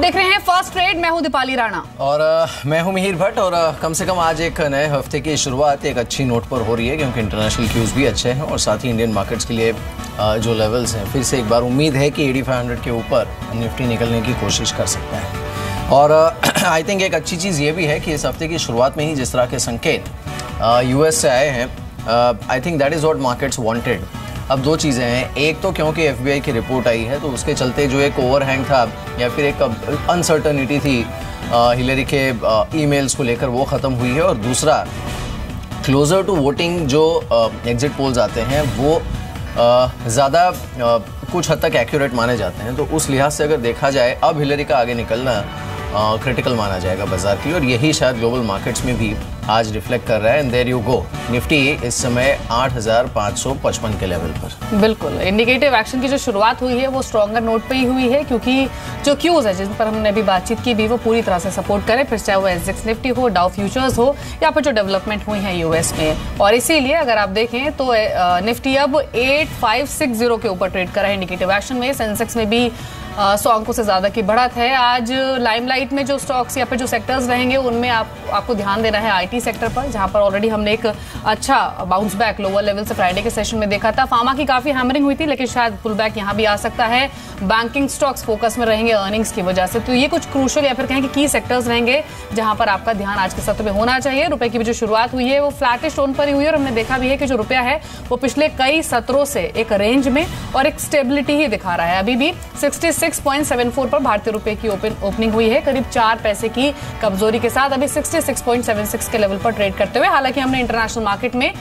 देख रहे हैं फर्स्ट ट्रेड। मैं हूं दीपाली राणा और मैं हूं मिहिर भट्ट। और कम से कम आज एक नए हफ्ते की शुरुआत एक अच्छी नोट पर हो रही है, क्योंकि इंटरनेशनल क्यूज भी अच्छे हैं और साथ ही इंडियन मार्केट्स के लिए जो लेवल्स हैं, फिर से एक बार उम्मीद है कि 8500 के ऊपर निफ्टी निकलने की कोशिश कर सकता है। और आई थिंक एक अच्छी चीज़ ये भी है कि इस हफ्ते की शुरुआत में ही जिस तरह के संकेत यूएस से आए हैं, I think that is what markets wanted. अब दो चीज़ें हैं, एक तो क्योंकि एफबीआई की रिपोर्ट आई है तो उसके चलते जो एक ओवरहैंग था या फिर एक अनसर्टनिटी थी हिलरी के ईमेल्स को लेकर, वो ख़त्म हुई है। और दूसरा, क्लोजर टू वोटिंग जो एग्जिट पोल्स आते हैं वो ज़्यादा कुछ हद तक एक्यूरेट माने जाते हैं, तो उस लिहाज से अगर देखा जाए अब हिलरी का आगे निकलना क्रिटिकल माना जाएगा बाजार की, और यही शायद ग्लोबल मार्केट्स में भी आज रिफ्लेक्ट कर रहा है। And there you go, Nifty इस समय 8555 के लेवल पर। बिल्कुल इंडिकेटिव एक्शन की जो शुरुआत हुई है वो स्ट्रॉन्गर नोट पे ही हुई है, क्योंकि जो क्यूज है जिन पर हमने अभी बातचीत की भी वो पूरी तरह से सपोर्ट करे, फिर चाहे वो एसजेक्स निफ्टी हो, डाउ फ्यूचर्स हो, या फिर जो डेवलपमेंट हुई है यूएस में। और इसीलिए अगर आप देखें तो निफ्टी अब 8560 के ऊपर ट्रेड कर रहा है इंडिकेटिव एक्शन में। सेंसेक्स में भी 100 अंकों से ज्यादा की बढ़त है। आज लाइमलाइट में जो स्टॉक्स या फिर जो सेक्टर्स रहेंगे उनमें आपको ध्यान देना है आईटी सेक्टर पर, जहां पर ऑलरेडी हमने एक अच्छा बाउंस बैक लोअर लेवल से फ्राइडे के सेशन में देखा था। फार्मा की काफी हैमरिंग हुई थी, लेकिन शायद पुल बैक यहां भी आ सकता है। बैंकिंग स्टॉक्स फोकस में रहेंगे अर्निंग्स की वजह से, तो ये कुछ क्रूशियल या फिर कहें कि की सेक्टर्स रहेंगे जहां पर आपका ध्यान आज के सत्र में होना चाहिए। रुपए की भी जो शुरुआत हुई है वो फ्लैटिश टोन पर ही हुई है, और हमने देखा भी है कि जो रुपया है वो पिछले कई सत्रों से एक रेंज में और एक स्टेबिलिटी ही दिखा रहा है। अभी भी 66.74 पर भारतीय रुपए की ओपनिंग हुई है, करीब 4 पैसे की कमजोरी के साथ अभी 66.76 के लेवल पर ट्रेड करते हुए। हालांकि हमने इंटरनेशनल मार्केट में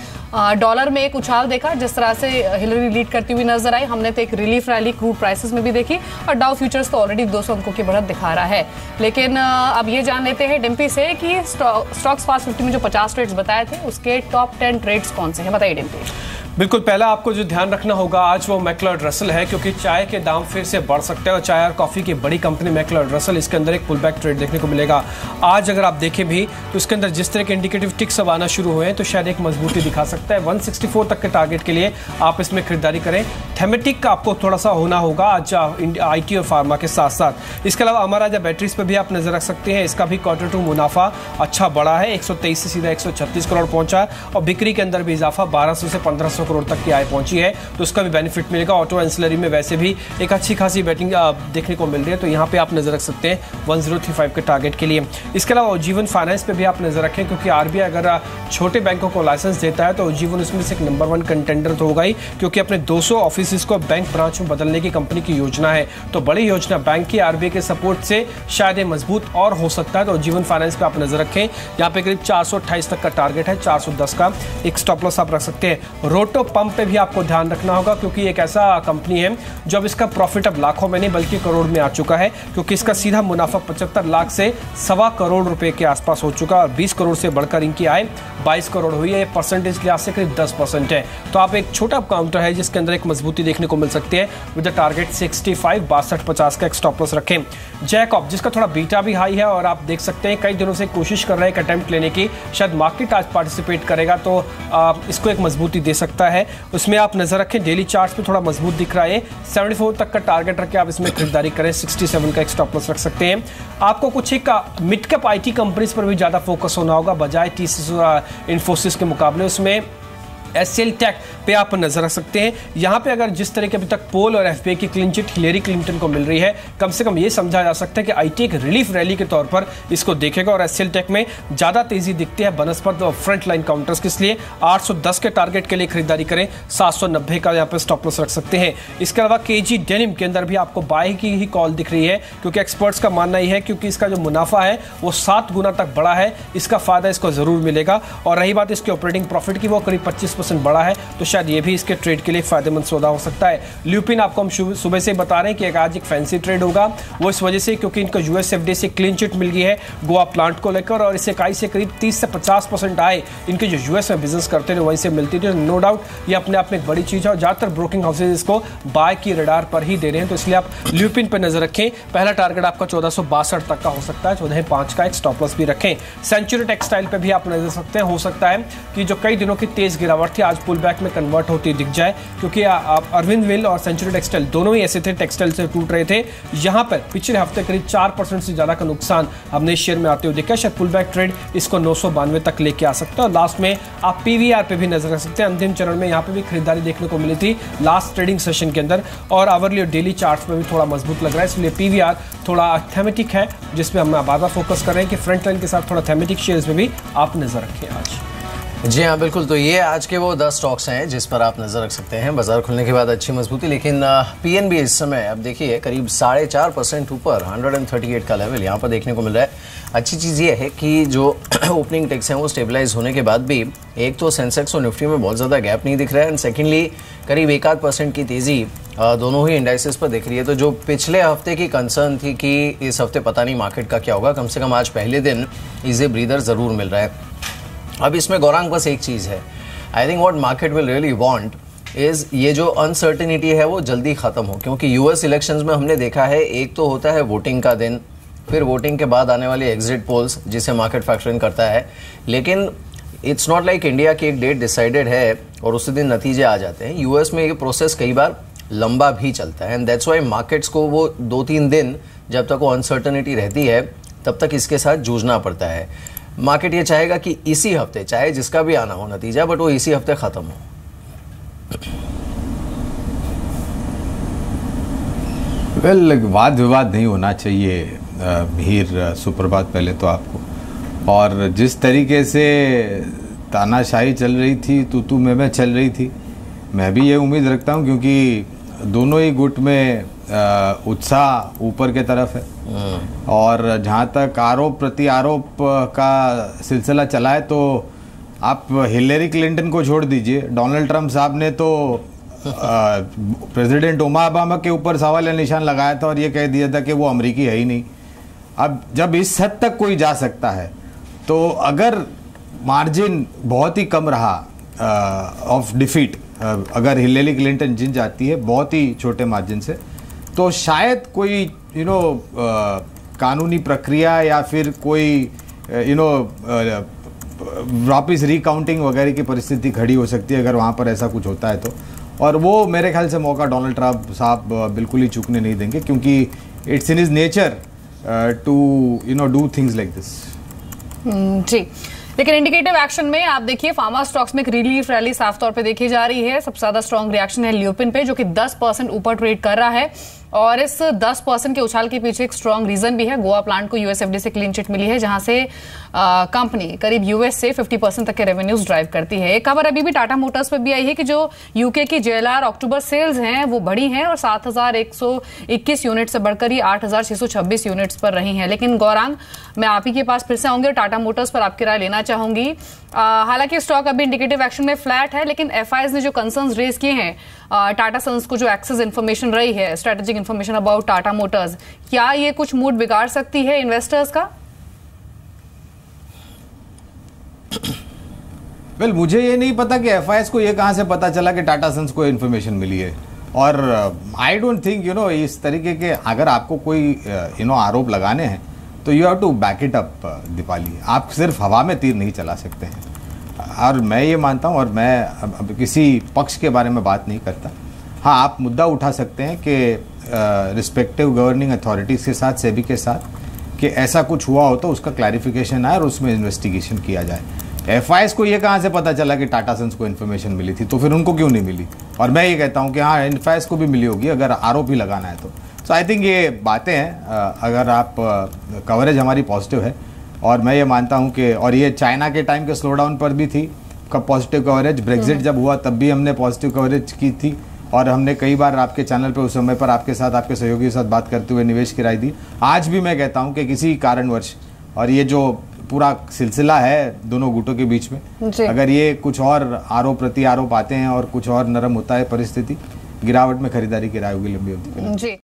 डॉलर में एक उछाल देखा, जिस तरह से हिलरी लीड करती हुई नजर आई। हमने तो एक रिलीफ रैली क्रूड प्राइसेस में भी देखी, और डाउ फ्यूचर्स तो ऑलरेडी 200 अंकों की बढ़त दिखा रहा है। लेकिन अब ये जान लेते हैं डिम्पी से कि स्टॉक्स फास्ट 50 में जो 50 ट्रेड्स बताए थे उसके टॉप 10 ट्रेड्स कौन से हैं, बताइए डिम्पी। बिल्कुल, पहला आपको जो ध्यान रखना होगा आज वो मैक्लोड रसल है, क्योंकि चाय के दाम फिर से बढ़ सकते हैं और चाय और कॉफी की बड़ी कंपनी मैक्लोड रसल, इसके अंदर एक पुल बैक ट्रेड देखने को मिलेगा। आज अगर आप देखें भी तो इसके अंदर जिस तरह के इंडिकेटिव टिक्स अब आना शुरू हुए हैं तो शायद एक मजबूती दिखा सकता है। 164 तक के टारगेट के लिए आप इसमें खरीदारी करें। थेमेटिक का आपको थोड़ा सा होना होगा आज आईटी और फार्मा के साथ साथ। इसके अलावा अमर राजा बैटरीज पर भी आप नजर रख सकते हैं, इसका भी क्वार्टर टू मुनाफा अच्छा बढ़ा है, 123 से सीधा 136 करोड़ पहुंचा, और बिक्री के अंदर भी इजाफा 1200 से 1500 करोड़ तक की आय पहुंची है, तो उसका भी बेनिफिट मिलेगा। ऑटो एंसिलरी में वैसे भी एक अच्छी खासी बैटिंग देखने को मिल रही है, तो यहाँ पे आप नजर रख सकते हैं 1035 के टारगेट के लिए। इसके अलावा जीवन फाइनेंस पे भी आप नजर रखें, क्योंकि आरबीआई अगर छोटे बैंकों को लाइसेंस देता है तो जीवन उसमें से एक नंबर 1 कंटेंडर तो होगा ही, क्योंकि अपने 200 ऑफिस को बैंक ब्रांच में बदलने की कंपनी की योजना है। तो बड़ी योजना बैंक की आरबीआई के सपोर्ट से शायद ये मजबूत और हो सकता है, तो जीवन फाइनेंस पे आप नजर रखें। यहाँ पे करीब 428 तक का टारगेट है, 410 का एक स्टॉप लॉस आप रख सकते हैं। रोटो पंप पे भी आपको ध्यान रखना होगा, क्योंकि एक ऐसा कंपनी है जो अब इसका प्रॉफिट अब लाखों में नहीं बल्कि करोड़ में आ चुका है, क्योंकि इसका सीधा मुनाफा 75 लाख से 1.25 करोड़ रुपए के आसपास हो चुका है, और 20 करोड़ से बढ़कर इनकी आय 22 करोड़ हुई है। परसेंटेज लिहाज से करीब 10% है, तो आप एक छोटा काउंटर है जिसके अंदर एक मजबूती देखने को मिल सकती है। विद द टारगेट 65 6250 का एक स्टॉप लॉस रखें। जैकब जिसका थोड़ा बीटा भी हाई है, और आप देख सकते हैं कई दिनों से कोशिश कर रहे हैं एक अटेम्प्ट लेने की, शायद मार्केट आज पार्टिसिपेट करेगा तो इसको एक मजबूती दे सकता है। उसमें आप नजर रखें, डेली चार्ट पे थोड़ा मजबूत दिख रहा है, 74 तक का टारगेट रख के आप इसमें खरीदारी करें, 67 का एक स्टॉप लॉस रख सकते हैं। आपको कुछ एक मिड कैप आईटी कंपनीज पर भी ज्यादा फोकस होना होगा बजाय टीसीएस और इन्फोसिस के मुकाबले। उसमें एचसीएल टेक पे आप नजर रख सकते हैं। यहाँ पे अगर जिस तरह के अभी तक पोल और एफबीआई की क्लीन चिट हिलेरी क्लिंटन को मिल रही है, कम से कम ये समझा जा सकता है कि आईटी एक रिलीफ रैली के तौर पर इसको देखेगा, और एचसीएल टेक में ज्यादा तेजी दिखती है बनस्पत और फ्रंट लाइन काउंटर्स के लिए 810 के टारगेट के लिए खरीदारी करें, 790 का यहाँ पे स्टॉप लॉस रख सकते हैं। इसके अलावा केजी डेनिम के अंदर भी आपको बाय की ही कॉल दिख रही है, क्योंकि एक्सपर्ट्स का मानना ही है क्योंकि इसका जो मुनाफा है वो 7 गुना तक बढ़ा है, इसका फायदा इसको जरूर मिलेगा। और रही बात इसके ऑपरेटिंग प्रॉफिट की, वो करीब 25% बढ़ा है, तो शायद ये भी इसके ट्रेड के लिए फायदेमंद सौदा हो सकता है। ल्यूपिन आपको हम सुबह से बता रहे हैं कि आज एक फैंसी ट्रेड होगा, वो इस वजह से क्योंकि इनको यूएस एफडीए से क्लीन चिट मिल गई है गोवा प्लांट को लेकर, और इस इकाई से करीब 30 से 50% आए इनके जो यूएस में बिजनेस करते थे वहीं से मिलती थी। नो डाउट ये अपने आप में एक बड़ी चीज है, और ज्यादातर ब्रोकिंग हाउसेज इसको बाय की रडार पर ही दे रहे हैं, तो इसलिए आप ल्यूपिन पर नजर रखें। पहला टारगेट आपका 1462 तक का हो सकता है, 14.5 का एक स्टॉप लॉस भी रखें। सेंचुरी टेक्सटाइल पे भी आप नजर सकते हैं, हो सकता है कि जो कई दिनों की तेज गिरावट थी आज पुल बैक में कन्वर्ट होती दिख जाए, क्योंकि अरविंद विल और सेंचुरी टेक्सटाइल दोनों ही ऐसे थे, टेक्सटाइल से टूट रहे थे। यहाँ पर पिछले हफ्ते करीब 4% से ज्यादा का नुकसान हमने शेयर में आते हुए देखा। शायद पुल बैक ट्रेड इसको 992 तक लेके आ सकता है। और लास्ट में आप पीवीआर पे भी नजर रख सकते हैं। अंतिम चरण में यहाँ पे भी खरीदारी देखने को मिली थी लास्ट ट्रेडिंग सेशन के अंदर, और आवरली और डेली चार्ट्स में भी थोड़ा मजबूत लग रहा है। इसलिए पीवीआर थोड़ा थेमेटिक है, जिसमें हम बार बार फोकस कर रहे हैं कि फ्रंट लाइन के साथ थोड़ा थेमेटिक शेयर्स में भी आप नजर रखें आज। जी हाँ बिल्कुल, तो ये आज के वो 10 स्टॉक्स हैं जिस पर आप नज़र रख सकते हैं। बाजार खुलने के बाद अच्छी मजबूती, लेकिन पीएनबी इस समय अब देखिए करीब 4.5% ऊपर 138 का लेवल यहाँ पर देखने को मिल रहा है। अच्छी चीज़ ये है कि जो ओपनिंग टेक्स हैं वो स्टेबलाइज होने के बाद भी एक तो सेंसेक्स और निफ्टी में बहुत ज़्यादा गैप नहीं दिख रहा है, एंड सेकेंडली करीब 1-8% की तेज़ी दोनों ही इंडाइसेस पर दिख रही है। तो जो पिछले हफ्ते की कंसर्न थी कि इस हफ्ते पता नहीं मार्केट का क्या होगा, कम से कम आज पहले दिन इसे ब्रीदर ज़रूर मिल रहा है। अब इसमें गौरांग बस एक चीज़ है, I think what market will really want is ये जो अनसर्टेनिटी है वो जल्दी ख़त्म हो, क्योंकि यूएस इलेक्शंस में हमने देखा है एक तो होता है वोटिंग का दिन, फिर वोटिंग के बाद आने वाले एग्जिट पोल्स जिसे मार्केट फैक्टरिंग करता है, लेकिन इट्स नॉट लाइक इंडिया की एक डेट डिसाइडेड है और उसी दिन नतीजे आ जाते हैं। यूएस में ये प्रोसेस कई बार लंबा भी चलता है, एंड दैट्स वाई मार्केट्स को वो 2-3 दिन जब तक वो अनसर्टेनिटी रहती है तब तक इसके साथ जूझना पड़ता है। मार्केट ये चाहेगा कि इसी हफ्ते चाहे जिसका भी आना हो नतीजा, बट वो इसी हफ्ते ख़त्म हो। वेल वाद विवाद नहीं होना चाहिए हीर, सुप्रभात पहले तो आपको। और जिस तरीके से तानाशाही चल रही थी, तू मैं चल रही थी, मैं भी ये उम्मीद रखता हूँ क्योंकि दोनों ही गुट में उत्साह ऊपर के तरफ है। और जहाँ तक आरोप प्रति आरोप का सिलसिला चला है तो आप हिलेरी क्लिंटन को छोड़ दीजिए, डोनाल्ड ट्रंप साहब ने तो प्रेसिडेंट ओबामा के ऊपर सवाल निशान लगाया था और ये कह दिया था कि वो अमेरिकी है ही नहीं। अब जब इस हद तक कोई जा सकता है तो अगर मार्जिन बहुत ही कम रहा ऑफ डिफीट, अगर हिलेरी क्लिंटन जीत जाती है बहुत ही छोटे मार्जिन से, तो शायद कोई कानूनी प्रक्रिया या फिर कोई वापिस रिकाउंटिंग वगैरह की परिस्थिति खड़ी हो सकती है अगर वहाँ पर ऐसा कुछ होता है तो। और वो मेरे ख्याल से मौका डोनाल्ड ट्रंप साहब बिल्कुल ही चूकने नहीं देंगे, क्योंकि it's in his nature to do things like this. जी, लेकिन इंडिकेटिव एक्शन में आप देखिए फार्मा स्टॉक्स में एक रिलीफ रैली साफ तौर पे देखी जा रही है। सबसे ज्यादा स्ट्रॉन्ग रिएक्शन है ल्यूपिन पे, जो कि 10% ऊपर ट्रेड कर रहा है, और इस 10% के उछाल के पीछे एक स्ट्रॉन्ग रीजन भी है। गोवा प्लांट को यूएसएफडी से क्लीन चिट मिली है, जहां से कंपनी करीब यूएस से 50% तक के रेवेन्यूज ड्राइव करती है। एक खबर अभी भी टाटा मोटर्स पे भी आई है कि जो यूके की जेएलआर अक्टूबर सेल्स हैं वो बढ़ी हैं और 7,121 यूनिट से बढ़कर ही 8,626 यूनिट्स पर रही हैं। लेकिन गौरांग, मैं आप ही के पास फिर से आऊंगी और टाटा मोटर्स पर आपकी राय लेना चाहूंगी। हालांकि स्टॉक अभी इंडिकेटिव एक्शन में फ्लैट है, लेकिन एफआईज ने जो कंसर्न्स रेज किए हैं टाटा सन्स को, जो एक्सेस इन्फॉर्मेशन रही है, strategic information about Tata Motors, क्या ये कुछ मूड बिगाड़ सकती है इन्वेस्टर्स का? वेल मुझे ये नहीं पता कि एफआईएस को ये कहाँ से पता चला कि टाटा सन्स को इन्फॉर्मेशन मिली है। और आई डोंट थिंक इस तरीके के अगर आपको कोई आरोप लगाने हैं तो you have to back it up Deepali. आप सिर्फ हवा में तीर नहीं चला सकते हैं। और मैं ये मानता हूँ, और मैं अब किसी पक्ष के बारे में बात नहीं करता, हाँ आप मुद्दा उठा सकते हैं कि रिस्पेक्टिव गवर्निंग अथॉरिटीज़ के साथ, सेबी के साथ, कि ऐसा कुछ हुआ हो तो उसका क्लैरिफिकेशन आए और उसमें इन्वेस्टिगेशन किया जाए। एफआईएस को ये कहाँ से पता चला कि टाटा सन्स को इन्फॉर्मेशन मिली थी, तो फिर उनको क्यों नहीं मिली? और मैं ये कहता हूँ कि हाँ एफआईएस को भी मिली होगी अगर आरोप ही लगाना है तो। सो आई थिंक ये बातें हैं, अगर आप कवरेज हमारी पॉजिटिव है, और मैं ये मानता हूँ कि, और ये चाइना के टाइम के स्लो डाउन पर भी थी पॉजिटिव कवरेज, ब्रेक्जिट जब हुआ तब भी हमने पॉजिटिव कवरेज की थी, और हमने कई बार आपके चैनल पे उस समय पर आपके साथ, आपके सहयोगी के साथ बात करते हुए निवेश की राय दी। आज भी मैं कहता हूं कि किसी कारणवश, और ये जो पूरा सिलसिला है दोनों गुटों के बीच में, अगर ये कुछ और आरोप प्रति आरोप आते हैं और कुछ और नरम होता है परिस्थिति, गिरावट में खरीदारी की राय होगी लंबी अवधि के लिए।